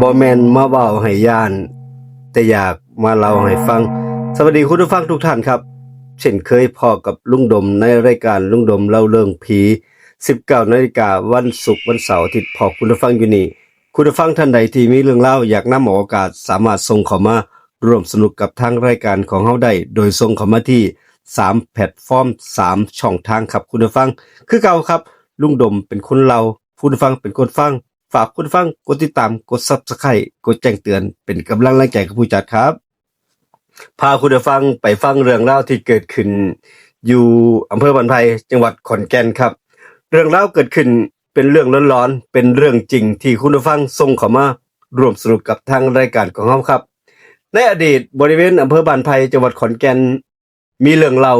บ่แม่นมาเว้าให้ย่านแต่อยากมาเล่าให้ฟังสวัสดีคุณผู้ฟังทุกท่านครับเช่นเคยพอกับลุงดมในรายการลุงดมเล่าเรื่องผี 19 นาฬิกาวันศุกร์วันเสาร์อาทิตย์พอคุณผู้ฟังอยู่นี่คุณผู้ฟังท่านใดที่มีเรื่องเล่าอยากนำออกอากาศสามารถส่งเข้ามาร่วมสนุกกับทางรายการของเฮาได้โดยส่งเข้ามาที่3แพลตฟอร์ม3ช่องทางครับคุณผู้ฟังคือเก่าครับลุงดมเป็นคนเล่าคุณผู้ฟังเป็นคนฟังฝากคุณผู้ฟังกดติดตามกด Subscribe กดแจ้งเตือนเป็นกำลังแรงใจกับผู้จัดครับพาคุณผู้ฟังไปฟังเรื่องเล่าที่เกิดขึ้นอยู่อำเภอบันไพจังหวัดขอนแก่นครับเรื่องเล่าเกิดขึ้นเป็นเรื่องร้อนๆเป็นเรื่องจริงที่คุณผู้ฟังส่งเข้ามาร่วมสนุกกับทางรายการของเฮาครับในอดีตบริเวณอำเภอบ้านไผ่จังหวัดขอนแก่นมีเรื่องเล่า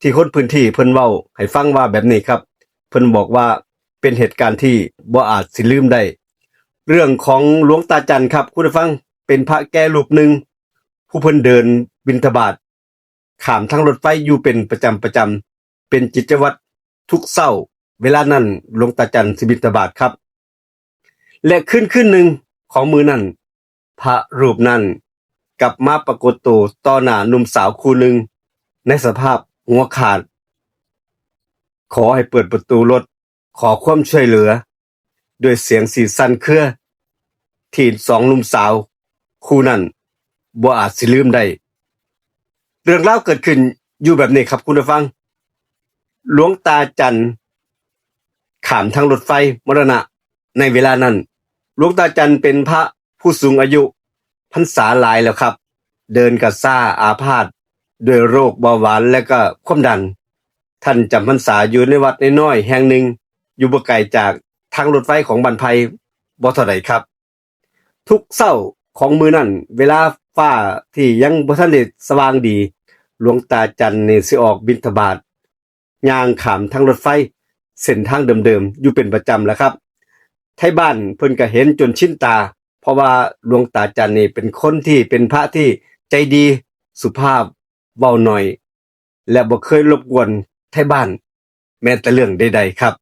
ที่คนพื้นที่เพิ่นเว้าให้ฟังว่าแบบนี้ครับเพิ่นบอกว่าเป็นเหตุการณ์ที่บ่อาจสิลืมได้เรื่องของหลวงตาจันครับคุณผู้ฟังเป็นพระแก่รูปหนึ่งผู้เพิ่นเดินบิณฑบาตข้ามทางรถไฟอยู่เป็นประจำเป็นกิจวัตรทุกเช้าเวลานั้นหลวงตาจันสิบิณฑบาตครับและคืนหนึ่งของมื้อนั้นพระรูปนั้นกลับมาปรากฏตัวต่อหน้าหนุ่มสาวคู่หนึ่งในสภาพหัวขาดขอให้เปิดประตูรถขอความช่วยเหลือด้วยเสียงสีสั่นเครือที่สองหนุ่มสาวคู่นั้นบ่อาจสิลืมได้เรื่องราวเกิดขึ้นอยู่แบบนี้ครับคุณผู้ฟังหลวงตาจันข้ามทางรถไฟมรณะในเวลานั้นหลวงตาจันเป็นพระผู้สูงอายุพรรษาหลายแล้วครับเดินกระซ่าอาพาธด้วยโรคเบาหวานและก็ความดันท่านจำพรรษาอยู่ในวัดน้อยๆแห่งหนึ่งอยู่บ่ไกลจากทางรถไฟของบ้านไผ่บ่เท่าใดครับทุกเช้าของมื้อนั้นเวลาฟ้าที่ยังบ่ทันได้สว่างดีหลวงตาจันนี่สิออกบิณฑบาตย่างข้ามทางรถไฟเส้นทางเดิมๆอยู่เป็นประจำแหละครับไทบ้านเพิ่นก็เห็นจนชินตาเพราะว่าหลวงตาจันนี่เป็นคนที่เป็นพระที่ใจดีสุภาพเว้าน้อยและบ่เคยรบกวนไทบ้านแม้แต่เรื่องใดๆครับ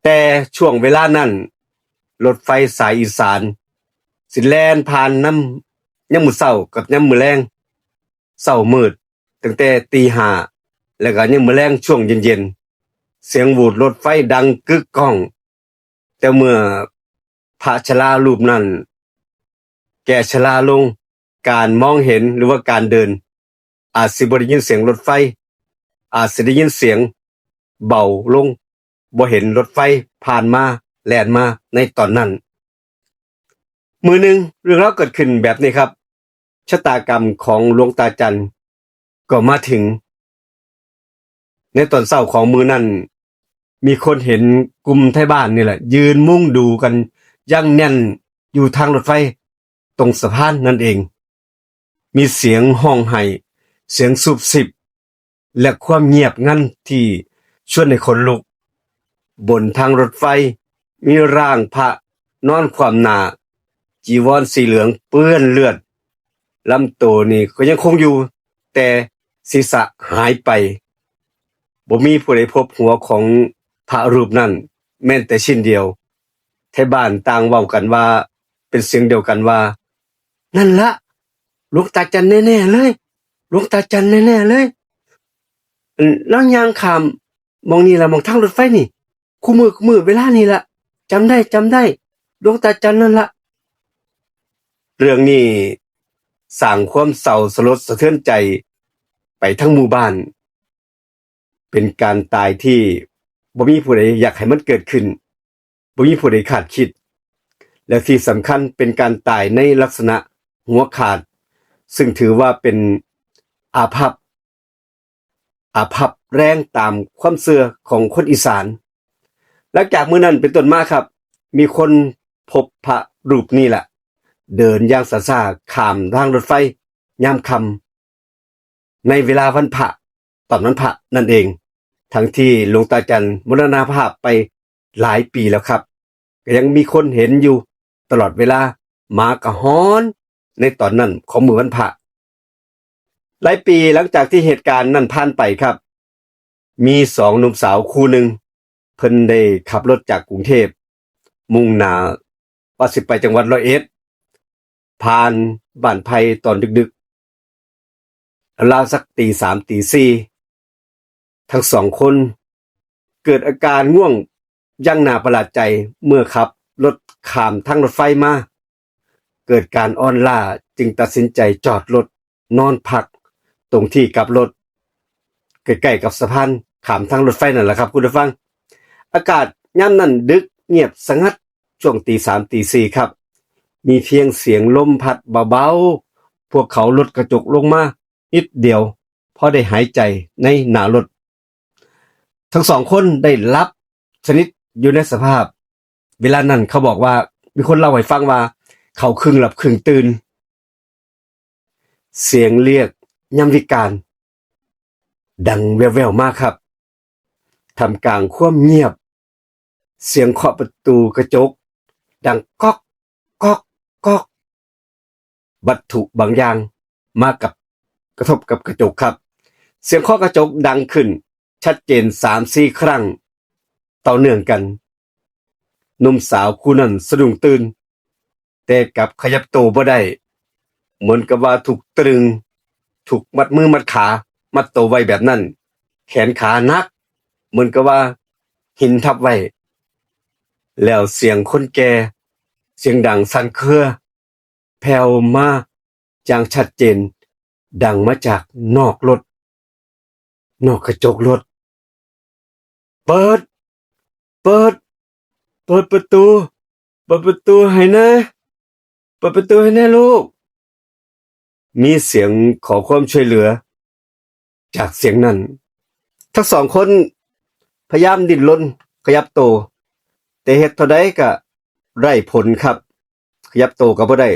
แต่ช่วงเวลานั้นรถไฟสายอีสานสิแล่นผ่านยามมื้อเช้ากับยามมื้อแลงเช้ามืดตั้งแต่ตีห้าแล้วก็ยามมื้อแลงช่วงเย็นๆเสียงหวูดรถไฟดังกึกก้องแต่เมื่อพระชรารูปนั้นแก่ชราลงการมองเห็นหรือว่าการเดินอาจสิบ่ได้ยินเสียงรถไฟอาจสิได้ยินเสียงเบาลงบ่เห็นรถไฟผ่านมาแล่นมาในตอนนั้นมื้อหนึ่งเรื่องราวเกิดขึ้นแบบนี้ครับชะตากรรมของหลวงตาจันก็มาถึงในตอนเช้าของมื้อนั้นมีคนเห็นกลุ่มไทบ้านนี่แหละยืนมุงดูกันอย่างแน่นอยู่ทางรถไฟตรงสะพานนั่นเองมีเสียงห้องไห้เสียงสูบสิบและความเงียบงันที่ชวนให้ขนลุกบนทางรถไฟมีร่างพระนอนคว่ำหน้าจีวรสีเหลืองเปื้อนเลือดลำตัวนี่ก็ยังคงอยู่แต่ศีรษะหายไปบ่มีผู้ใดพบหัวของพระรูปนั้นแม้แต่ชิ้นเดียวไทบ้านต่างเว้ากันว่าเป็นเสียงเดียวกันว่านั่นละหลวงตาจันแน่ๆเลยหลวงตาจันแน่ๆเลยแล้วย่างข้ามมองนี่ล่ะมองทางรถไฟนี่คู่มือเวลานี่ล่ะจำได้หลวงตาจันนั่นล่ะเรื่องนี้สร้างความเศร้าสลดสะเทือนใจไปทั้งหมู่บ้านเป็นการตายที่บ่มีผู้ใดอยากให้มันเกิดขึ้นบ่มีผู้ใดคาดคิดและที่สำคัญเป็นการตายในลักษณะหัวขาดซึ่งถือว่าเป็นอาภัพแรงตามความเชื่อของคนอีสานหลังจากมื้อนั้นเป็นต้นมาครับมีคนพบพระรูปนี้แหละเดินอย่างช้าๆข้ามทางรถไฟยามค่ำในเวลาวันพระตอนวันพระนั่นเองทั้งที่หลวงตาจันมรณภาพไปหลายปีแล้วครับก็ยังมีคนเห็นอยู่ตลอดเวลาหมากระฮ้อนในตอนนั้นของมื้อวันพระหลายปีหลังจากที่เหตุการณ์นั้นผ่านไปครับมี2หนุ่มสาวคู่หนึ่งเพิ่นได้ขับรถจากกรุงเทพมุ่งหน้า ว่าสิไปจังหวัดร้อยเอ็ดผ่านบ้านไผ่ตอนดึกๆราวสักตีสามตีสี่ทั้งสองคนเกิดอาการง่วงยังน่าประหลาดใจเมื่อขับรถข้ามทางรถไฟมาเกิดการอ่อนล้าจึงตัดสินใจจอดรถนอนพักตรงที่กลับรถใกล้ๆกับสะพานข้ามทางรถไฟนั่นแหละครับคุณผู้ฟังอากาศยามนั้นดึกเงียบสงัดช่วงตีสามตีสี่ครับมีเพียงเสียงลมพัดเบาๆพวกเขาลดกระจกลงมานิดเดียวพอได้หายใจในหน้ารถทั้งสองคนได้รับชนิดอยู่ในสภาพเวลานั้นเขาบอกว่ามีคนเล่าให้ฟังว่าเขาครึ่งหลับครึ่งตื่นเสียงเรียกยามวิกาลดังแว่วๆมากครับทำกลางความเงียบเสียงเคาะประตูกระจกดังก๊อกก๊อกก๊อกวัตถุบางอย่างมากับกระทบกับกระจกครับเสียงเคาะกระจกดังขึ้นชัดเจน 3-4 ครั้งต่อเนื่องกันหนุ่มสาวคู่นั้นสะดุ้งตื่นแต่กลับขยับตัวบ่ได้เหมือนกับว่าถูกตรึงถูกมัดมือมัดขามัดตัวไว้แบบนั้นแขนขานักเหมือนกับว่าหินทับไว้แล้วเสียงคนแก่เสียงดังสั่นเครือแผ่วมาอย่างชัดเจนดังมาจากนอกรถนอกกระจกรถเปิดเปิดเปิดประตูเปิดประตูให้นะเปิดประตูให้แน่ลูกมีเสียงขอความช่วยเหลือจากเสียงนั้นทั้งสองคนพยายามดิ้นรนขยับตัวแต่เฮ็ดเท่าใดก็ไร้ผลครับขยับตัวก็บ่ได้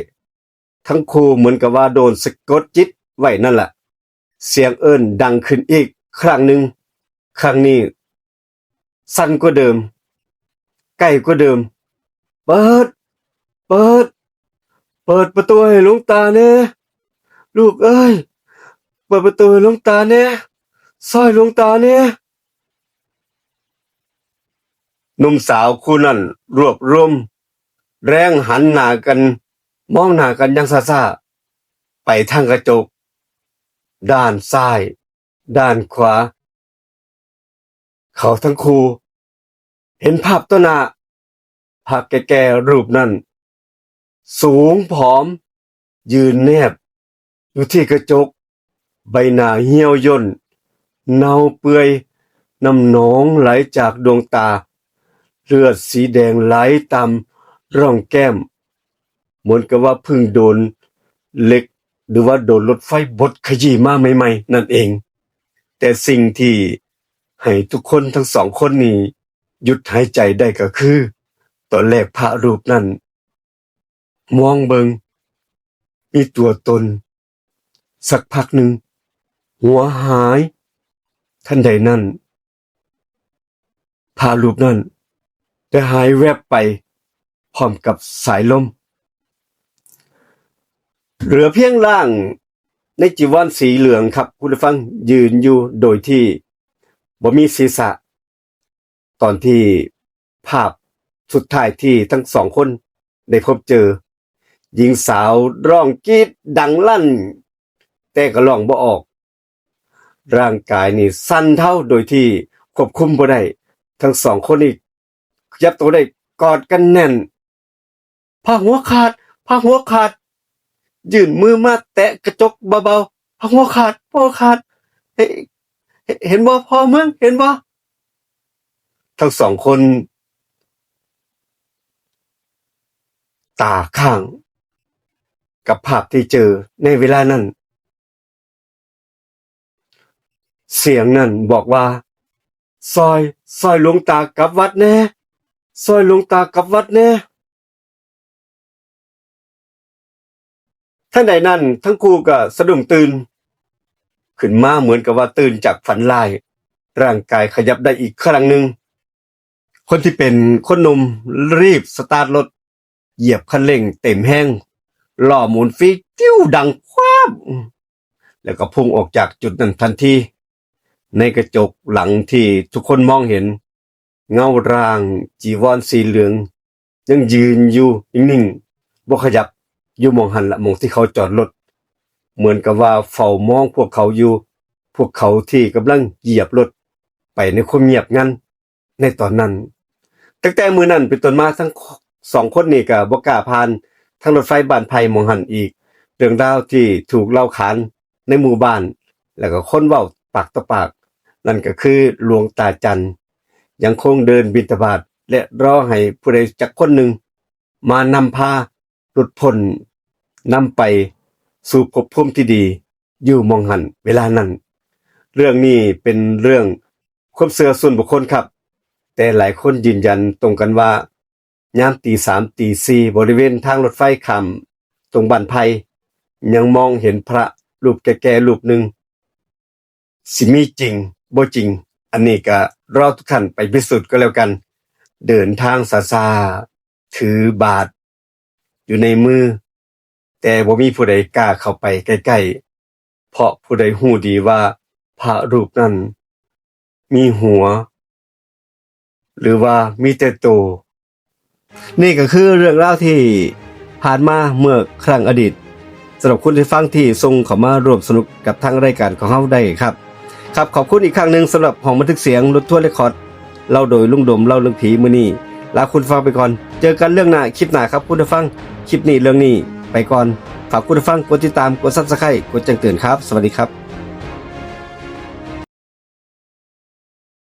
ทั้งคู่เหมือนกับว่าโดนสะกดจิตไว้นั่นแหละเสียงเอิ้นดังขึ้นอีกครั้งหนึ่งครั้งนี้สั่นกว่าเดิมใกล้กว่าเดิมเปิดเปิดเปิดประตูให้หลวงตาแน่ลูกเอ้ยเปิดประตูให้หลวงตาแน่ซอยหลวงตาแน่หนุ่มสาวคู่นั้นรวบรวมแรงหันหน้ากันมองหน้ากันอย่างซ่าๆไปทางกระจกด้านซ้ายด้านขวาเขาทั้งคู่เห็นภาพต่อหน้าภาพแก่ๆรูปนั้นสูงผอมยืนแนบอยู่ที่กระจกใบหน้าเหี่ยวย่นเน่าเปื่อยน้ำหนองไหลจากดวงตาเลือดสีแดงไหลตามร่องแก้มเหมือนกับว่าเพิ่งโดนเหล็กหรือว่าโดนรถไฟบดขยี้มาใหม่ๆนั่นเองแต่สิ่งที่ให้ทุกคนทั้งสองคนนี้หยุดหายใจได้ก็คือตอนแรกพระรูปนั้นมองเบิงมีตัวตนสักพักหนึ่งหัวหายทันใดนั้นพระรูปนั้นได้หายแวบไปพร้อมกับสายลมเหลือเพียงร่างในจีวรสีเหลืองครับคุณผู้ฟังยืนอยู่โดยที่บ่มีศีรษะตอนที่ภาพสุดท้ายที่ทั้งสองคนได้พบเจอหญิงสาวร้องกรีดดังลั่นแต่ก็ร้องบ่ออกร่างกายนี่สั่นเท่าโดยที่ควบคุมบ่ได้ทั้งสองคนนี่ขยับตัวได้กอดกันแน่นผ้าหัวขาดผ้าหัวขาดยื่นมือมาแตะกระจกเบาๆผ้าหัวขาดผ้าหัวขาดเห็นบ่พ่อมึงเห็นบ่ทั้งสองคนตาข้างกับภาพที่เจอในเวลานั้นเสียงนั้นบอกว่าซอยหลวงตากลับวัดแน่ซอยหลวงตากลับวัดแน่ท่านใดนั้นทั้งคู่ก็สะดุ้งตื่นขึ้นมาเหมือนกับว่าตื่นจากฝันร้ายร่างกายขยับได้อีกครั้งหนึ่งคนที่เป็นคนหนุ่มรีบสตาร์ทรถเหยียบคันเร่งเต็มแห้งล้อหมุนฟีติ้วดังคว้าบแล้วก็พุ่งออกจากจุดนั้นทันทีในกระจกหลังที่ทุกคนมองเห็นเงาร่างจีวรสีเหลือง ยังยืนอยู่นิ่งๆบ่ขยับอยู่หม้องหันละหม้องที่เขาจอดรถเหมือนกับว่าเฝ้ามองพวกเขาอยู่พวกเขาที่กำลังเหยียบรถไปในความเงียบงันในตอนนั้นตั้งแต่มื้อนั้นเป็นต้นมาทั้งสองคนนี้ก็บ่กล้าผ่านทางรถไฟบ้านไผ่หม้องหันอีกเรื่องราวที่ถูกเล่าขานในหมู่บ้านแล้วก็คนเว้าปากต่อปากนั่นก็คือหลวงตาจันทร์ยังคงเดินบิณฑบาตและรอให้ผู้ใดจักคนหนึ่งมานำพาหลุดพ้นนำไปสู่ภพภูมิที่ดีอยู่หม้องหันเวลานั้นเรื่องนี้เป็นเรื่องความเชื่อส่วนบุคคลครับแต่หลายคนยืนยันตรงกันว่ายามตี 3 ตี 4บริเวณทางรถไฟข้ามตรงบ้านไผ่ยังมองเห็นพระรูปแก่ๆรูปหนึ่งสิมีจริงบ่จริงอันนี้ก็รอทุกท่านไปพิสูจน์ก็แล้วกันเดินทางซาๆถือบาตรอยู่ในมือแต่บ่มีผู้ใดกล้าเข้าไปใกล้ๆเพราะผู้ใดฮู้ดีว่าพระรูปนั้นมีหัวหรือว่ามีแต่โตวนี่ก็คือเรื่องราวที่ผ่านมาเมื่อครั้งอดีตสำหรับคุณที่ฟังที่ส่งเข้ามาร่วมสนุกกับทางรายการของเฮาได้ครับขอบคุณอีกครั้งหนึ่งสำหรับห้องบันทึกเสียงรถทัวร์เรคคอร์ดเล่าโดยลุงดมเล่าเรื่องผีมื้อนี้ลาคุณฟังไปก่อนเจอกันเรื่องหน้าคลิปหน้าครับคุณผู้ฟังคลิปนี้เรื่องนี้ไปก่อนฝากคุณผู้ฟังกดติดตามกด Subscribe กดแจ้งเตือนครับสวัสดีครับ